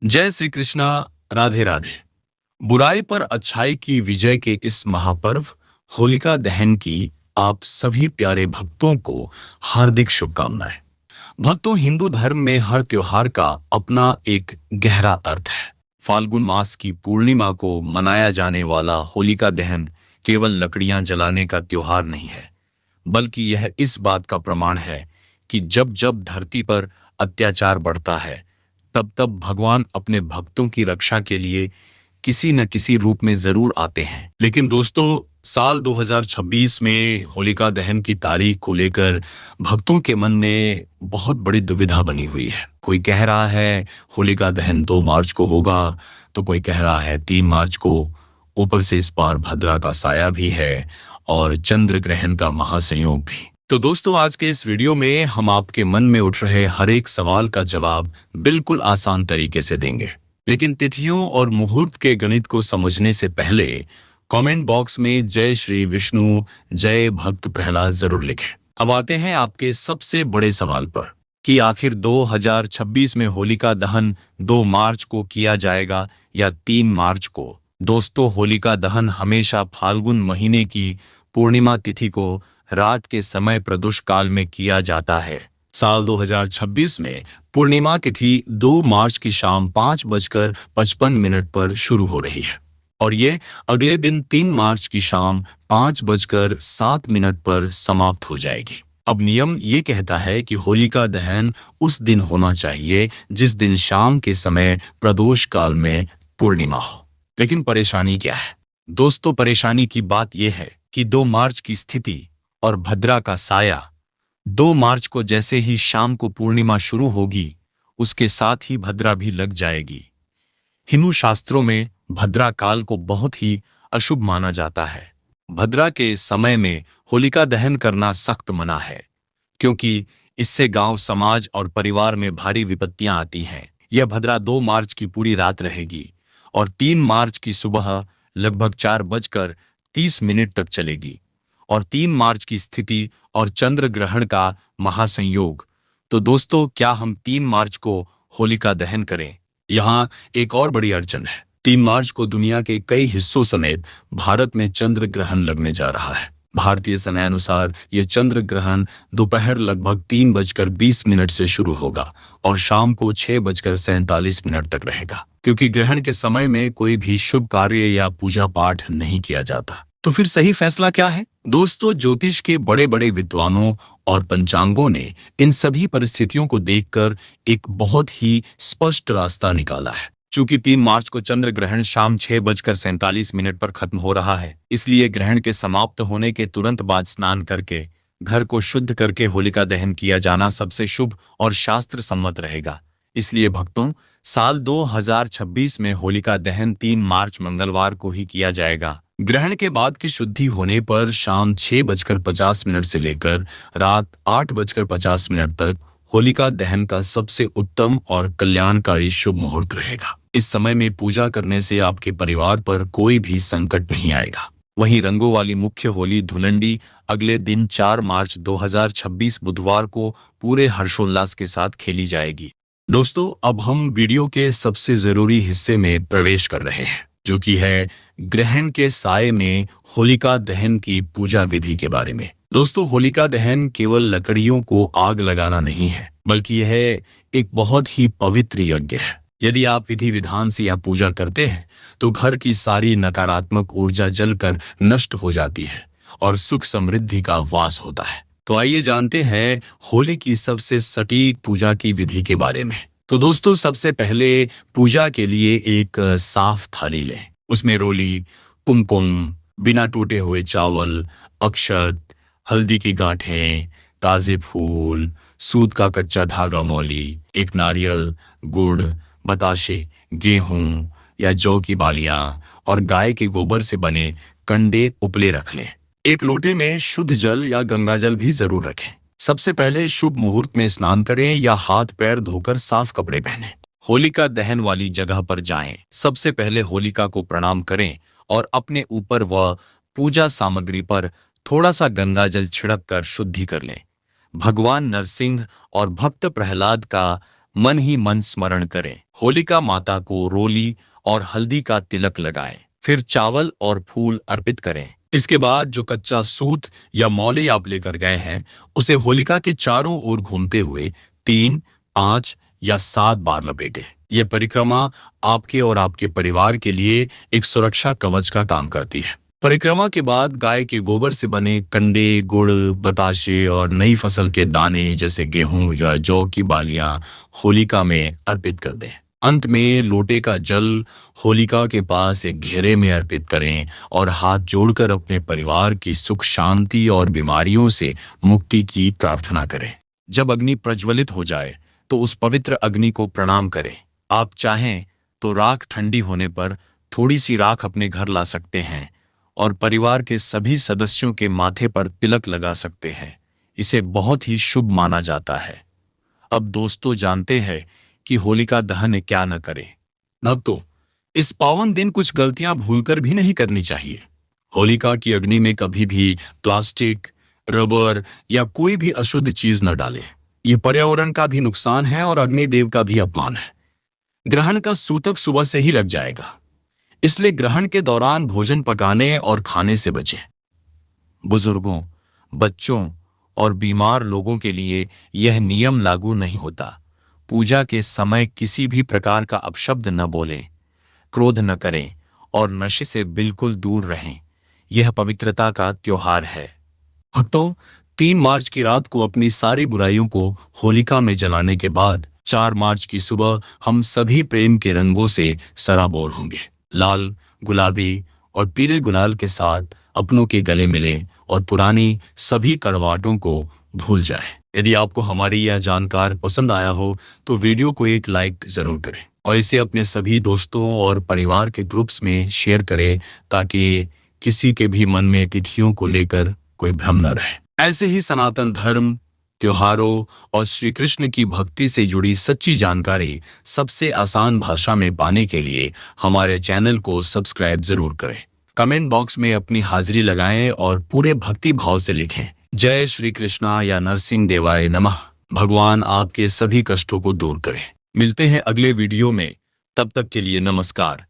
जय श्री कृष्णा। राधे राधे। बुराई पर अच्छाई की विजय के इस महापर्व होलिका दहन की आप सभी प्यारे भक्तों को हार्दिक शुभकामनाएं। भक्तों, हिंदू धर्म में हर त्योहार का अपना एक गहरा अर्थ है। फाल्गुन मास की पूर्णिमा को मनाया जाने वाला होलिका दहन केवल लकड़ियां जलाने का त्योहार नहीं है, बल्कि यह इस बात का प्रमाण है कि जब जब धरती पर अत्याचार बढ़ता है, तब तब भगवान अपने भक्तों की रक्षा के लिए किसी न किसी रूप में जरूर आते हैं। लेकिन दोस्तों, साल 2026 में होलिका दहन की तारीख को लेकर भक्तों के मन में बहुत बड़ी दुविधा बनी हुई है। कोई कह रहा है होलिका दहन 2 मार्च को होगा, तो कोई कह रहा है 3 मार्च को। ऊपर से इस बार भद्रा का साया भी है और चंद्र ग्रहण का महासंयोग भी। तो दोस्तों, आज के इस वीडियो में हम आपके मन में उठ रहे हर एक सवाल का जवाब बिल्कुल आसान तरीके से देंगे। लेकिन तिथियों और मुहूर्त के गणित को समझने से पहले कमेंट बॉक्स में जय श्री विष्णु, जय भक्त प्रहलाद जरूर लिखें। अब आते हैं आपके सबसे बड़े सवाल पर कि आखिर 2026 में होलिका दहन 2 मार्च को किया जाएगा या 3 मार्च को। दोस्तों, होलिका दहन हमेशा फाल्गुन महीने की पूर्णिमा तिथि को रात के समय प्रदोष काल में किया जाता है। साल 2026 में पूर्णिमा तिथि 2 मार्च की शाम 5:55 पर शुरू हो रही है और ये अगले दिन 3 मार्च की शाम 5:07 पर समाप्त हो जाएगी। अब नियम ये कहता है कि होलिका दहन उस दिन होना चाहिए जिस दिन शाम के समय प्रदोष काल में पूर्णिमा हो। लेकिन परेशानी क्या है दोस्तों? परेशानी की बात यह है कि 2 मार्च की स्थिति और भद्रा का साया 2 मार्च को जैसे ही शाम को पूर्णिमा शुरू होगी, उसके साथ ही भद्रा भी लग जाएगी। हिंदू शास्त्रों में भद्रा काल को बहुत ही अशुभ माना जाता है। भद्रा के समय में होलिका दहन करना सख्त मना है, क्योंकि इससे गांव, समाज और परिवार में भारी विपत्तियां आती हैं। यह भद्रा 2 मार्च की पूरी रात रहेगी और 3 मार्च की सुबह लगभग 4:30 तक चलेगी। और 3 मार्च की स्थिति और चंद्र ग्रहण का महासंयोग। तो दोस्तों, क्या हम 3 मार्च को होलिका दहन करें? यहाँ एक और बड़ी अड़चन है। 3 मार्च को दुनिया के कई हिस्सों समेत भारत में चंद्र ग्रहण लगने जा रहा है। भारतीय समय अनुसार यह चंद्र ग्रहण दोपहर लगभग 3:20 से शुरू होगा और शाम को 6:47 तक रहेगा। क्योंकि ग्रहण के समय में कोई भी शुभ कार्य या पूजा पाठ नहीं किया जाता, तो फिर सही फैसला क्या है? दोस्तों, ज्योतिष के बड़े बड़े विद्वानों और पंचांगों ने इन सभी परिस्थितियों को देखकर एक बहुत ही स्पष्ट रास्ता निकाला है। चूंकि 3 मार्च को चंद्र ग्रहण शाम 6:47 पर खत्म हो रहा है, इसलिए ग्रहण के समाप्त होने के तुरंत बाद स्नान करके घर को शुद्ध करके होलिका दहन किया जाना सबसे शुभ और शास्त्र सम्मत रहेगा। इसलिए भक्तों, साल 2026 में होलिका दहन 3 मार्च मंगलवार को ही किया जाएगा। ग्रहण के बाद की शुद्धि होने पर शाम 6:50 से लेकर रात 8:50 तक होलिका दहन का सबसे उत्तम और कल्याणकारी शुभ मुहूर्त रहेगा। इस समय में पूजा करने से आपके परिवार पर कोई भी संकट नहीं आएगा। वहीं रंगों वाली मुख्य होली धुलंडी अगले दिन 4 मार्च 2026 बुधवार को पूरे हर्षोल्लास के साथ खेली जाएगी। दोस्तों, अब हम वीडियो के सबसे जरूरी हिस्से में प्रवेश कर रहे हैं, जो कि है ग्रहण के साये में होलिका दहन की पूजा विधि के बारे में। दोस्तों, होलिका दहन केवल लकड़ियों को आग लगाना नहीं है, बल्कि यह एक बहुत ही पवित्र यज्ञ है। यदि आप विधि विधान से यह पूजा करते हैं तो घर की सारी नकारात्मक ऊर्जा जलकर नष्ट हो जाती है और सुख समृद्धि का वास होता है। तो आइए जानते हैं होली की सबसे सटीक पूजा की विधि के बारे में। तो दोस्तों, सबसे पहले पूजा के लिए एक साफ थाली लें। उसमें रोली, कुमकुम, बिना टूटे हुए चावल, अक्षत, हल्दी की गांठें, ताजे फूल, सूत का कच्चा धागा मौली, एक नारियल, गुड़, बताशे, गेहूं या जौ की बालियां और गाय के गोबर से बने कंडे उपले रख लें। एक लोटे में शुद्ध जल या गंगा जल भी जरूर रखें। सबसे पहले शुभ मुहूर्त में स्नान करें या हाथ पैर धोकर साफ कपड़े पहनें। होलिका दहन वाली जगह पर जाएं। सबसे पहले होलिका को प्रणाम करें और अपने ऊपर व पूजा सामग्री पर थोड़ा सा गंगा जल छिड़क कर शुद्धि कर लें। भगवान नरसिंह और भक्त प्रहलाद का मन ही मन स्मरण करें। होलिका माता को रोली और हल्दी का तिलक लगाएं, फिर चावल और फूल अर्पित करें। इसके बाद जो कच्चा सूत या मौली आप लेकर गए हैं उसे होलिका के चारों ओर घूमते हुए 3, 5 या 7 बार लपेटें। यह परिक्रमा आपके और आपके परिवार के लिए एक सुरक्षा कवच का काम करती है। परिक्रमा के बाद गाय के गोबर से बने कंडे, गुड़, बताशे और नई फसल के दाने जैसे गेहूं या जौ की बालियां होलिका में अर्पित कर दें। अंत में लोटे का जल होलिका के पास एक घेरे में अर्पित करें और हाथ जोड़कर अपने परिवार की सुख शांति और बीमारियों से मुक्ति की प्रार्थना करें। जब अग्नि प्रज्वलित हो जाए तो उस पवित्र अग्नि को प्रणाम करें। आप चाहें तो राख ठंडी होने पर थोड़ी सी राख अपने घर ला सकते हैं और परिवार के सभी सदस्यों के माथे पर तिलक लगा सकते हैं। इसे बहुत ही शुभ माना जाता है। अब दोस्तों जानते हैं कि होलिका दहन क्या न करें। अब तो इस पावन दिन कुछ गलतियां भूलकर भी नहीं करनी चाहिए। होलिका की अग्नि में कभी भी प्लास्टिक, रबर या कोई भी अशुद्ध चीज न डालें। ये पर्यावरण का भी नुकसान है और अग्निदेव का भी अपमान है। ग्रहण का सूतक सुबह से ही लग जाएगा, इसलिए ग्रहण के दौरान भोजन पकाने और खाने से बचें। बुजुर्गों, बच्चों और बीमार लोगों के लिए यह नियम लागू नहीं होता। पूजा के समय किसी भी प्रकार का अपशब्द न बोलें, क्रोध न करें और नशे से बिल्कुल दूर रहें। यह पवित्रता का त्योहार है। भक्तों, 3 मार्च की रात को अपनी सारी बुराइयों को होलिका में जलाने के बाद 4 मार्च की सुबह हम सभी प्रेम के रंगों से सराबोर होंगे। लाल, गुलाबी और पीले गुलाल के साथ अपनों के गले मिलें और पुरानी सभी कड़वाहटों को भूल जाएं। यदि आपको हमारी यह जानकारी पसंद आया हो तो वीडियो को एक लाइक जरूर करें और इसे अपने सभी दोस्तों और परिवार के ग्रुप्स में शेयर करें ताकि किसी के भी मन में तिथियों को लेकर कोई भ्रम न रहे। ऐसे ही सनातन धर्म, त्योहारों और श्री कृष्ण की भक्ति से जुड़ी सच्ची जानकारी सबसे आसान भाषा में पाने के लिए हमारे चैनल को सब्सक्राइब जरूर करें। कमेंट बॉक्स में अपनी हाजिरी लगाएं और पूरे भक्ति भाव से लिखें, जय श्री कृष्णा या नरसिंह देवाय नमः। भगवान आपके सभी कष्टों को दूर करें। मिलते हैं अगले वीडियो में, तब तक के लिए नमस्कार।